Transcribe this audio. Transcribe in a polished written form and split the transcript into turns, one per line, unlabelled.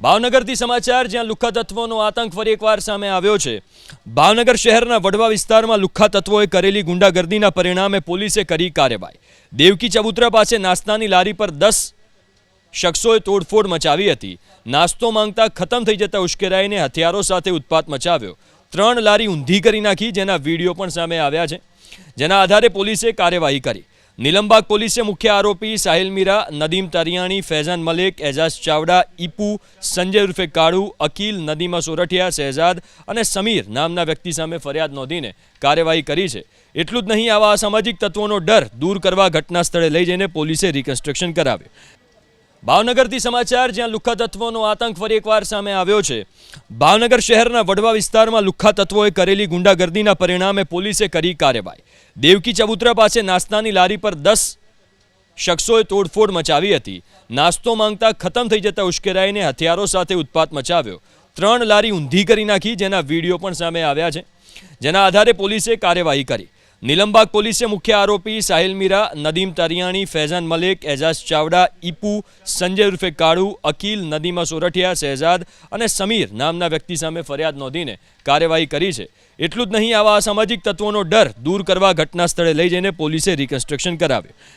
ભાવનગરથી સમાચાર જ્યાં લુખ્ખા તત્વોનો આતંક ફરી એકવાર સામે આવ્યો છે। ભાવનગર શહેરના વડવા વિસ્તારમાં લુખ્ખા તત્વોએ કરેલી ગુંડાગર્દીના પરિણામે પોલીસે કરી કાર્યવાહી। દેવકી ચબુતરા પાસે નાસ્તાની લારી પર 10 શખ્સોએ તોડફોડ મચાવી હતી। નાસ્તો માંગતા ખતમ થઈ જતા ઉશ્કેરાઈને હથિયારો સાથે ઉત્પાત મચાવ્યો। 3 લારી ઊંધી કરી નાખી, જેના વિડીયો પણ સામે આવ્યા છે, જેના આધારે પોલીસે કાર્યવાહી કરી। નીલમબાગ પોલીસે મુખ્ય આરોપી સાહિલ મીરા, નદીમ તરિયાણી, ફૈઝાન મલિક, એજાઝ ચાવડા, ઈપુ, સંજય ઉર્ફે કાળુ, અકીલ, નદીમા સોરઠિયા, શહેજાદ અને સમીર નામના વ્યક્તિ સામે ફરિયાદ નોંધીને કાર્યવાહી કરી છે। એટલું જ નહીં, આવા અસામાજિક તત્વોનો ડર દૂર કરવા ઘટના સ્થળે લઈ જઈને પોલીસે રિકન્સ્ટ્રક્શન કરાવ્યું। ભાવનગરથી સમાચાર જ્યાં લુખ્ખા તત્વોનો આતંક ફરી એકવાર સામે આવ્યો છે। ભાવનગર શહેરના વડવા વિસ્તારમાં લુખ્ખા તત્વોએ કરેલી ગુંડાગર્દીના પરિણામે પોલીસે કરી કાર્યવાહી। દેવકી ચબુતરા પાસે નાસ્તાની લારી પર 10 શખ્સોએ તોડફોડ મચાવી હતી। નાસ્તો માંગતા ખતમ થઈ જતા ઉશ્કેરાઈને હથિયારો સાથે ઉત્પાત મચાવ્યો। 3 લારી ઊંધી કરી નાખી, જેના વિડીયો પણ સામે આવ્યા છે, જેના આધારે પોલીસે કાર્યવાહી કરી। નીલમબાગ પોલીસે મુખ્ય આરોપી સાહિલ મીરા, નદીમ તરિયાણી, ફૈઝાન મલિક, એજાઝ ચાવડા, ઈપુ, સંજય ઉર્ફે કાળુ, અકીલ, નદીમા સોરઠિયા, શહેજાદ અને સમીર નામના વ્યક્તિ સામે ફરિયાદ નોંધીને કાર્યવાહી કરી છે। એટલું જ નહીં, આવા અસામાજિક તત્વોનો ડર દૂર કરવા ઘટના સ્થળે લઈ જઈને પોલીસે રિકન્સ્ટ્રક્શન કરાવ્યું।